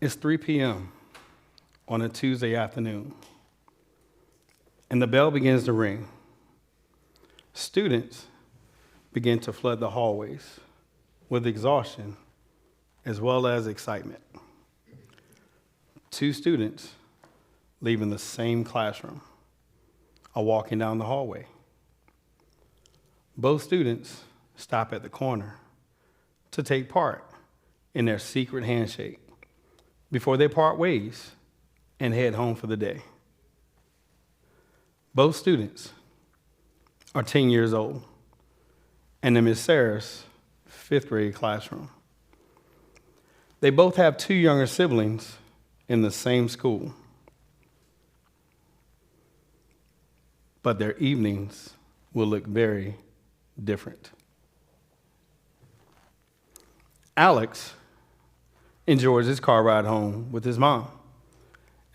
It's 3 p.m. on a Tuesday afternoon, and the bell begins to ring. Students begin to flood the hallways with exhaustion as well as excitement. 2 students leaving the same classroom are walking down the hallway. Both students stop at the corner to take part in their secret handshake before they part ways and head home for the day. Both students are 10 years old and in Miss Sarah's 5th grade classroom. They both have 2 younger siblings in the same school, but their evenings will look very different. Alex enjoys his car ride home with his mom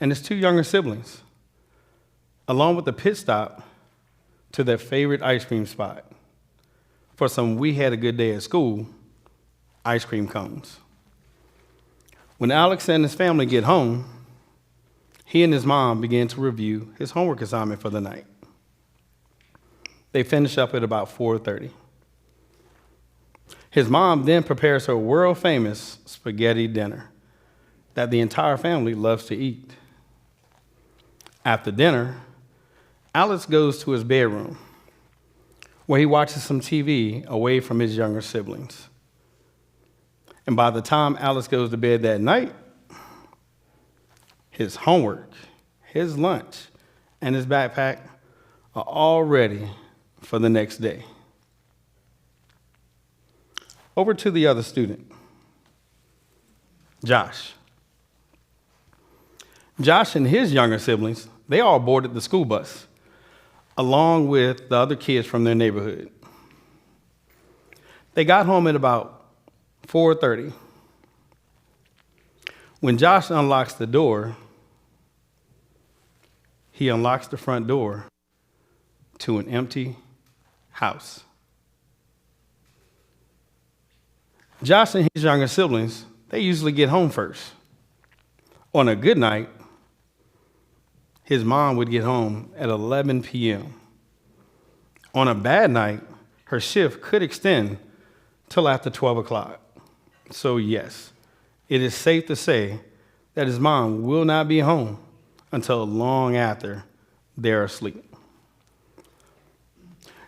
and his 2 younger siblings, along with a pit stop to their favorite ice cream spot for some "we had a good day at school" ice cream cones. When Alex and his family get home, he and his mom begin to review his homework assignment for the night. They finish up at about 4:30. His mom then prepares her world-famous spaghetti dinner that the entire family loves to eat. After dinner, Alex goes to his bedroom, where he watches some TV away from his younger siblings. And by the time Alex goes to bed that night, his homework, his lunch, and his backpack are all ready for the next day. Over to the other student, Josh. Josh and his younger siblings, they all boarded the school bus, along with the other kids from their neighborhood. They got home at about 4:30. When Josh unlocks the door, he unlocks the front door to an empty house. Josh and his younger siblings, they usually get home first. On a good night, his mom would get home at 11 p.m. On a bad night, her shift could extend till after 12 o'clock. So yes, it is safe to say that his mom will not be home until long after they're asleep.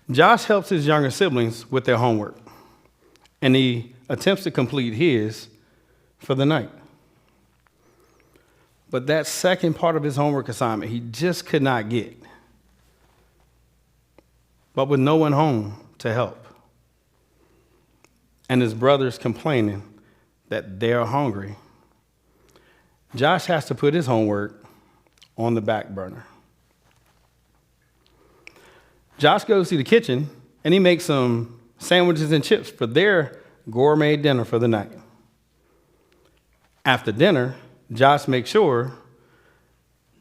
Josh helps his younger siblings with their homework, and he attempts to complete his for the night. But that second part of his homework assignment, he just could not get. But with no one home to help, and his brothers complaining that they're hungry, Josh has to put his homework on the back burner. Josh goes to the kitchen and he makes some sandwiches and chips for their gourmet dinner for the night. After dinner, Josh makes sure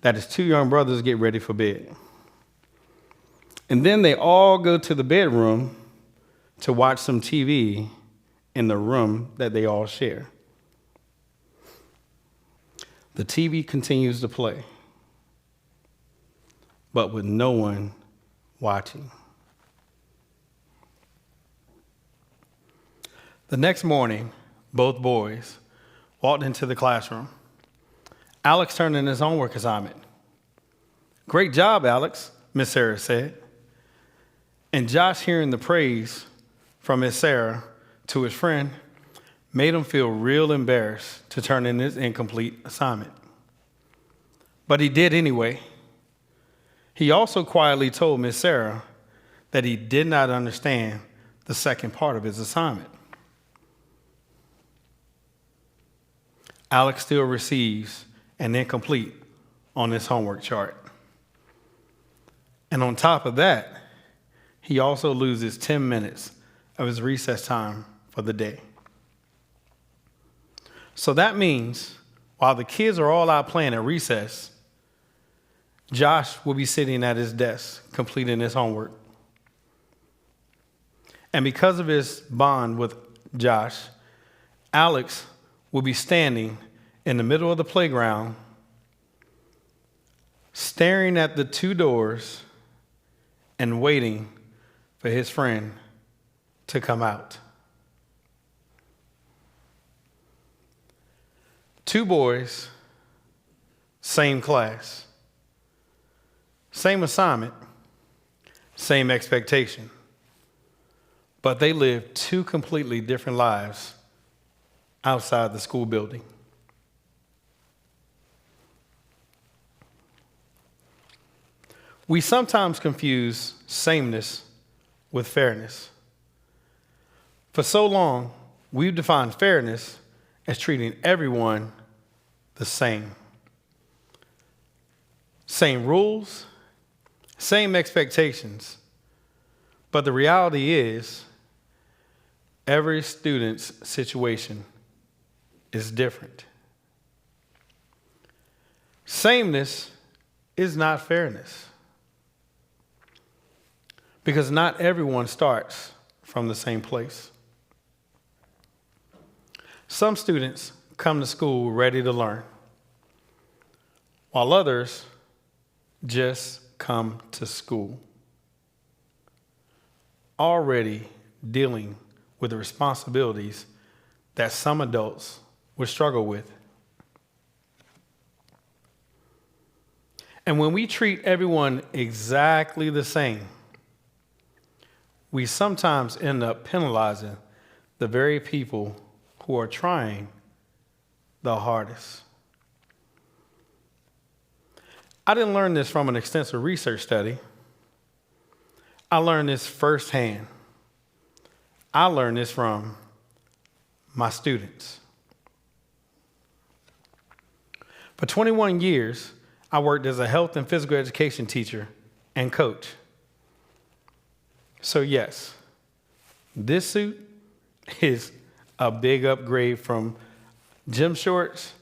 that his 2 young brothers get ready for bed. And then they all go to the bedroom to watch some TV in the room that they all share. The TV continues to play, but with no one watching. The next morning, both boys walked into the classroom. Alex turned in his homework assignment. "Great job, Alex," Miss Sarah said. And Josh, hearing the praise from Miss Sarah to his friend, made him feel real embarrassed to turn in his incomplete assignment. But he did anyway. He also quietly told Miss Sarah that he did not understand the second part of his assignment. Alex still receives an incomplete on his homework chart. And on top of that, he also loses 10 minutes of his recess time for the day. So that means while the kids are all out playing at recess, Josh will be sitting at his desk completing his homework. And because of his bond with Josh, Alex will be standing in the middle of the playground, staring at the two doors and waiting for his friend to come out. Two boys, same class, same assignment, same expectation, but they live two completely different lives outside the school building. We sometimes confuse sameness with fairness. For so long, we've defined fairness as treating everyone the same. Same rules, same expectations. But the reality is, every student's situation is different. Sameness is not fairness, because not everyone starts from the same place. Some students come to school ready to learn, while others just come to school already dealing with the responsibilities that some adults would struggle with. And when we treat everyone exactly the same, we sometimes end up penalizing the very people who are trying the hardest. I didn't learn this from an extensive research study. I learned this firsthand. I learned this from my students. For 21 years, I worked as a health and physical education teacher and coach. So yes, this suit is a big upgrade from gym shorts,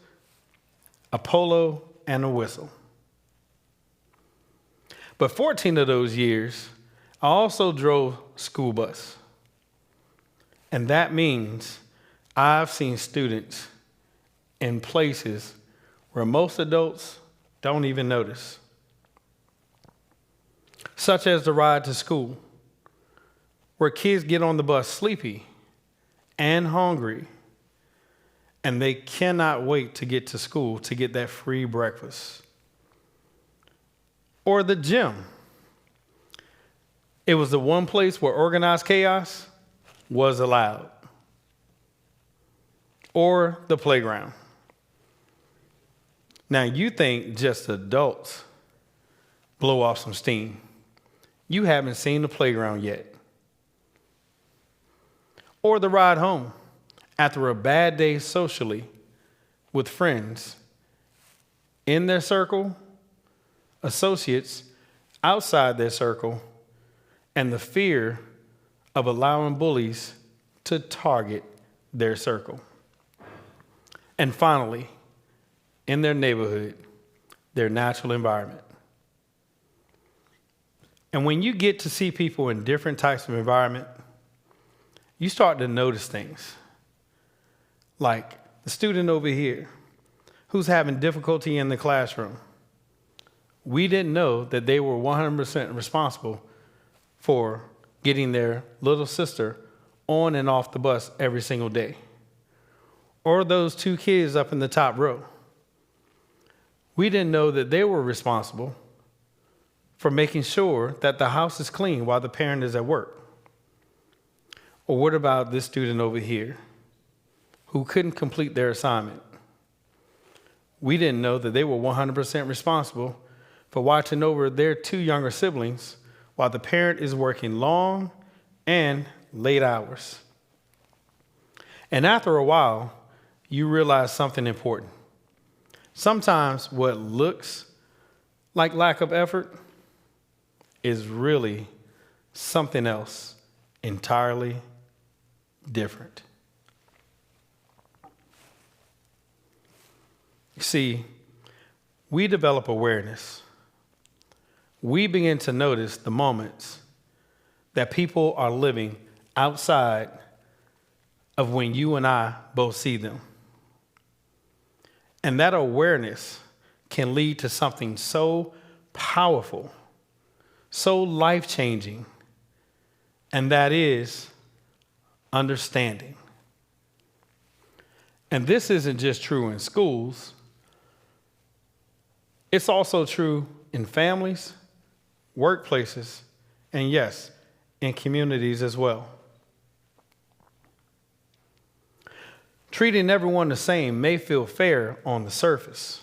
a polo, and a whistle. But 14 of those years, I also drove school bus. And that means I've seen students in places where most adults don't even notice, such as the ride to school, where kids get on the bus sleepy and hungry, and they cannot wait to get to school to get that free breakfast. Or the gym. It was the one place where organized chaos was allowed. Or the playground. Now you think just adults blow off some steam. You haven't seen the playground yet. Or the ride home after a bad day socially with friends in their circle, associates outside their circle, and the fear of allowing bullies to target their circle. And finally, in their neighborhood, their natural environment. And when you get to see people in different types of environment, you start to notice things. Like the student over here who's having difficulty in the classroom. We didn't know that they were 100% responsible for getting their little sister on and off the bus every single day. Or those two kids up in the top row. We didn't know that they were responsible for making sure that the house is clean while the parent is at work. Or what about this student over here who couldn't complete their assignment? We didn't know that they were 100% responsible for watching over their two younger siblings while the parent is working long and late hours. And after a while, you realize something important. Sometimes what looks like lack of effort is really something else entirely different. You see, we develop awareness. We begin to notice the moments that people are living outside of when you and I both see them. And that awareness can lead to something so powerful, so life-changing, and that is understanding. And this isn't just true in schools. It's also true in families, workplaces, and yes, in communities as well. Treating everyone the same may feel fair on the surface,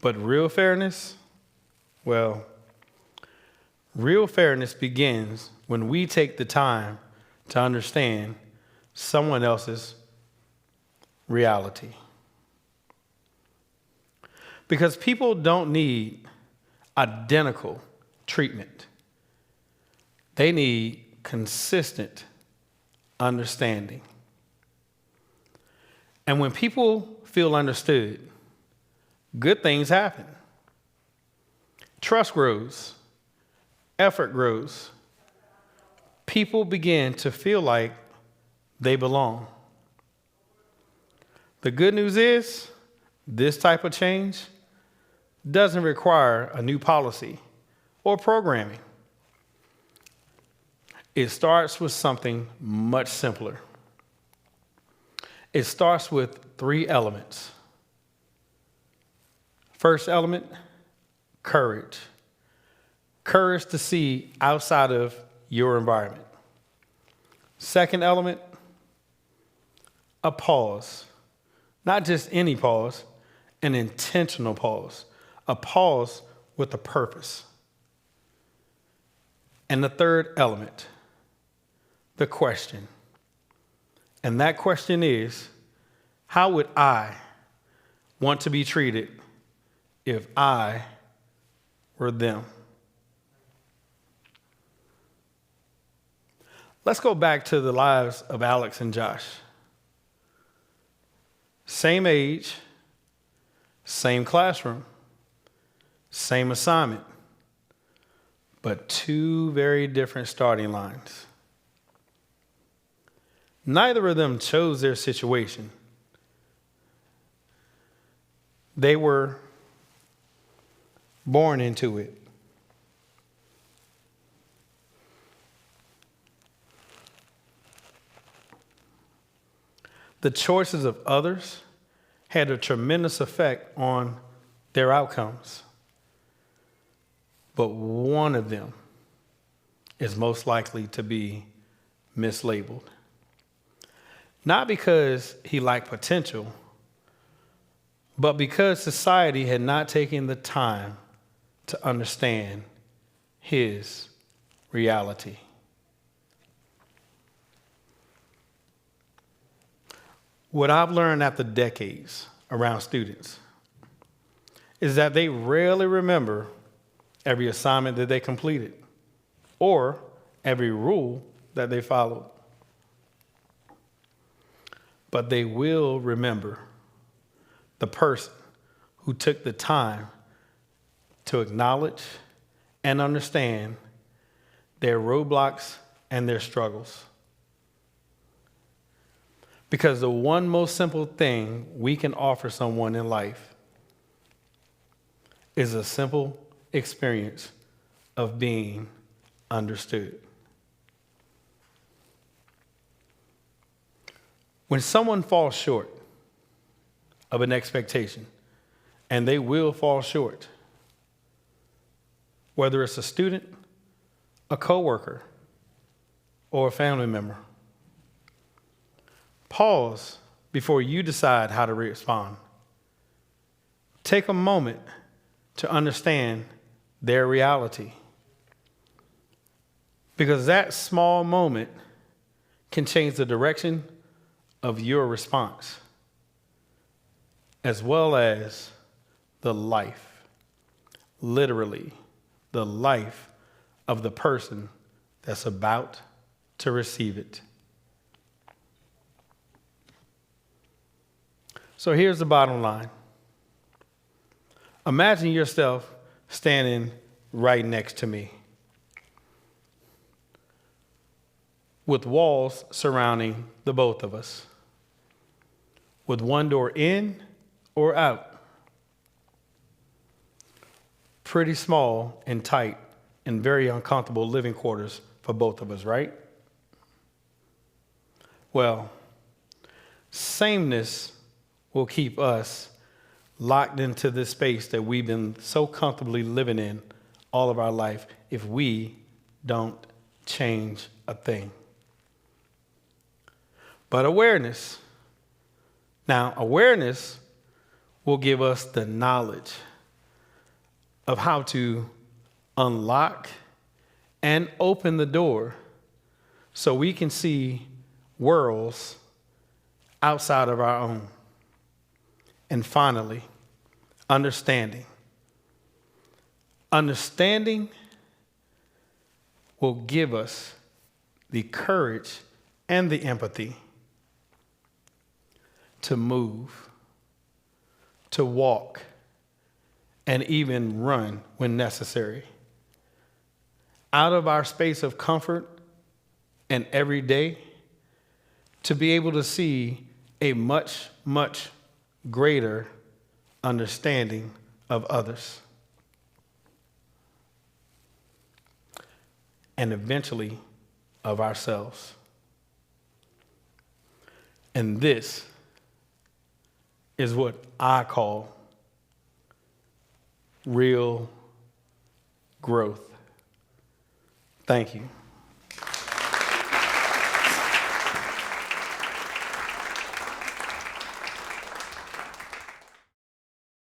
but real fairness, well, real fairness begins when we take the time to understand someone else's reality. Because people don't need identical treatment. They need consistent understanding. And when people feel understood, good things happen. Trust grows, effort grows. People begin to feel like they belong. The good news is, this type of change doesn't require a new policy or programming. It starts with something much simpler. It starts with 3 elements. First element, courage. Courage to see outside of your environment. Second element, a pause. Not just any pause, an intentional pause. A pause with a purpose. And the third element, the question. And that question is, how would I want to be treated if I were them? Let's go back to the lives of Alex and Josh. Same age, same classroom, same assignment, but 2 very different starting lines. Neither of them chose their situation. They were born into it. The choices of others had a tremendous effect on their outcomes. But one of them is most likely to be mislabeled. Not because he lacked potential, but because society had not taken the time to understand his reality. What I've learned after decades around students is that they rarely remember every assignment that they completed or every rule that they followed. But they will remember the person who took the time to acknowledge and understand their roadblocks and their struggles. Because the one most simple thing we can offer someone in life is a simple experience of being understood. When someone falls short of an expectation, and they will fall short, whether it's a student, a coworker, or a family member, pause before you decide how to respond. Take a moment to understand their reality, because that small moment can change the direction of your response, as well as the life, literally the life of the person that's about to receive it. So here's the bottom line. Imagine yourself standing right next to me, with walls surrounding the both of us, with one door in, or out. Pretty small and tight and very uncomfortable living quarters for both of us, right? Well, sameness will keep us locked into this space that we've been so comfortably living in all of our life if we don't change a thing. But awareness will give us the knowledge of how to unlock and open the door so we can see worlds outside of our own. And finally, understanding. Understanding will give us the courage and the empathy to move, to walk, and even run when necessary. Out of our space of comfort and every day, to be able to see a much, much greater understanding of others. And eventually of ourselves. And this is what I call real growth. Thank you.